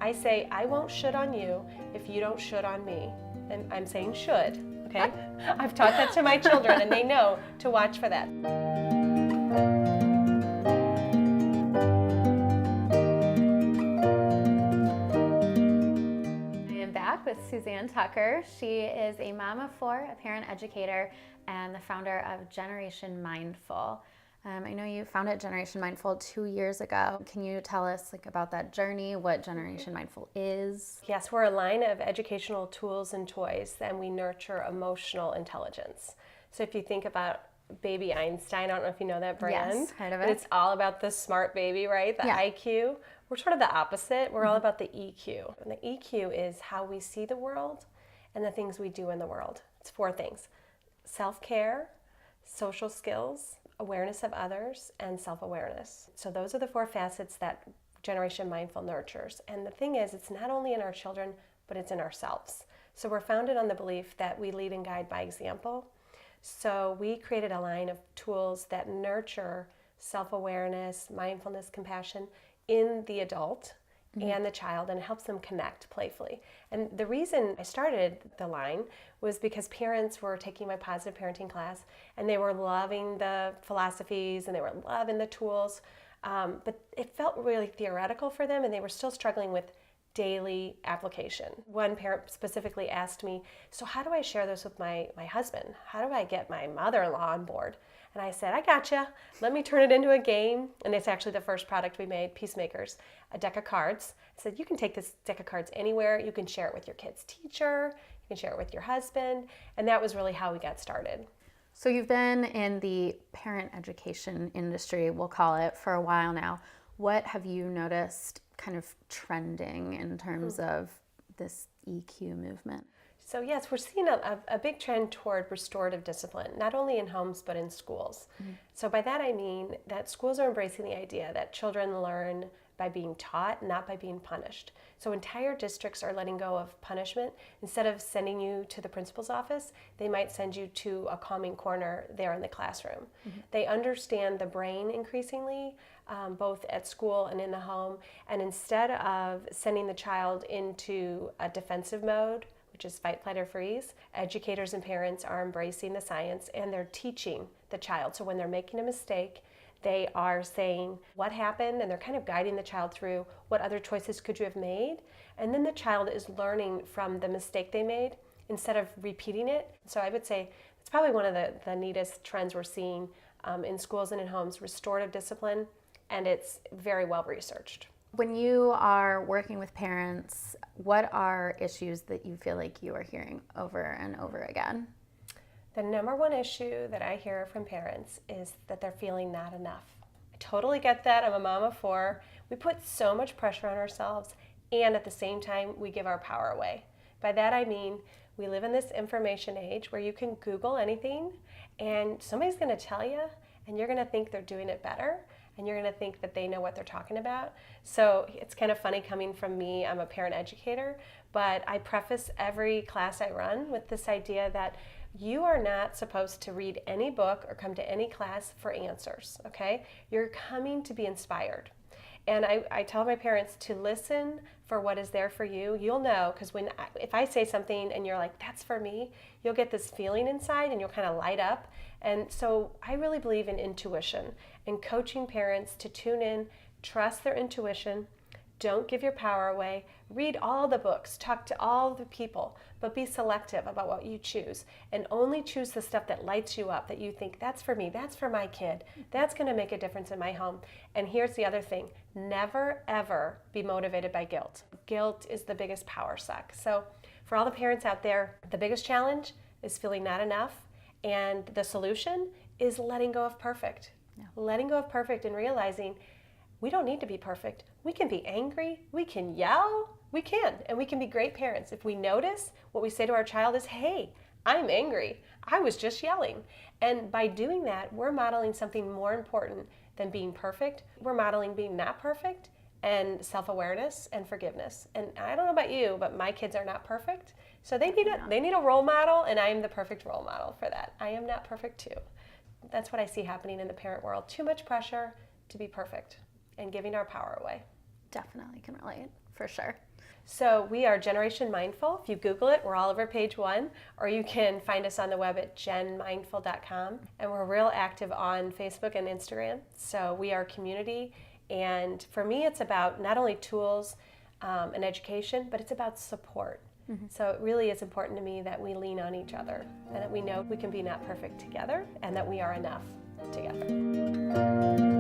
I say, I won't should on you if you don't should on me. And I'm saying should, okay? I've taught that to my children and they know to watch for that. With Suzanne Tucker. She is a mom of four, a parent educator, and the founder of Generation Mindful. I know you founded Generation Mindful 2 years ago. Can you tell us about that journey, what Generation Mindful is? Yes, we're a line of educational tools and toys, and we nurture emotional intelligence. So if you think about Baby Einstein, I don't know if you know that brand. Yes, heard of it. But it's all about the smart baby, right? The IQ. We're sort of the opposite. We're all about the EQ. And the EQ is how we see the world and the things we do in the world. It's 4 things: self-care, social skills, awareness of others, and self-awareness. So those are the 4 facets that Generation Mindful nurtures. And the thing is, it's not only in our children, but it's in ourselves. So we're founded on the belief that we lead and guide by example. So we created a line of tools that nurture self-awareness, mindfulness, compassion in the adult and the child, and it helps them connect playfully. And the reason I started the line was because parents were taking my positive parenting class and they were loving the philosophies and they were loving the tools, but it felt really theoretical for them and they were still struggling with daily application. One parent specifically asked me, so how do I share this with my husband? How do I get my mother-in-law on board? And I said, I gotcha. Let me turn it into a game. And it's actually the first product we made, Peacemakers, a deck of cards. I said, you can take this deck of cards anywhere. You can share it with your kid's teacher. You can share it with your husband. And that was really how we got started. So you've been in the parent education industry, we'll call it, for a while now. What have you noticed kind of trending in terms of this EQ movement? So yes, we're seeing a big trend toward restorative discipline, not only in homes, but in schools. So by that I mean that schools are embracing the idea that children learn by being taught, not by being punished. So entire districts are letting go of punishment. Instead of sending you to the principal's office, they might send you to a calming corner there in the classroom. They understand the brain increasingly, both at school and in the home. And instead of sending the child into a defensive mode, which is fight, flight, or freeze, educators and parents are embracing the science and they're teaching the child. So when they're making a mistake, they are saying what happened and they're kind of guiding the child through what other choices could you have made. And then the child is learning from the mistake they made instead of repeating it. So I would say it's probably one of the neatest trends we're seeing in schools and in homes, restorative discipline, and it's very well researched. When you are working with parents, what are issues that you feel like you are hearing over and over again? The number one issue that I hear from parents is that they're feeling not enough. I totally get that. I'm a mom of 4. We put so much pressure on ourselves, and at the same time, we give our power away. By that I mean, we live in this information age where you can Google anything, and somebody's going to tell you, and you're going to think they're doing it better, and you're going to think that they know what they're talking about. So it's kind of funny coming from me. I'm a parent educator, but I preface every class I run with this idea that you are not supposed to read any book or come to any class for answers, okay? You're coming to be inspired. And I tell my parents to listen for what is there for you. You'll know, because if I say something and you're like, that's for me, you'll get this feeling inside and you'll kind of light up. And so I really believe in intuition and coaching parents to tune in, trust their intuition, don't give your power away, read all the books, talk to all the people, but be selective about what you choose and only choose the stuff that lights you up, that you think, that's for me, that's for my kid, that's going to make a difference in my home. And here's the other thing, never ever be motivated by guilt. Guilt is the biggest power suck. So for all the parents out there, the biggest challenge is feeling not enough, and the solution is letting go of perfect. Yeah. Letting go of perfect and realizing we don't need to be perfect. We can be angry, we can yell, we can, and we can be great parents. If we notice, what we say to our child is, hey, I'm angry, I was just yelling. And by doing that, we're modeling something more important than being perfect. We're modeling being not perfect and self-awareness and forgiveness. And I don't know about you, but my kids are not perfect. So they need a role model, and I am the perfect role model for that. I am not perfect too. That's what I see happening in the parent world. Too much pressure to be perfect and giving our power away. Definitely can relate. for sure. So we are Generation Mindful. If you Google it, we're all over page 1, or you can find us on the web at genmindful.com. And we're real active on Facebook and Instagram. So we are a community. And for me, it's about not only tools and education, but it's about support. So it really is important to me that we lean on each other and that we know we can be not perfect together and that we are enough together.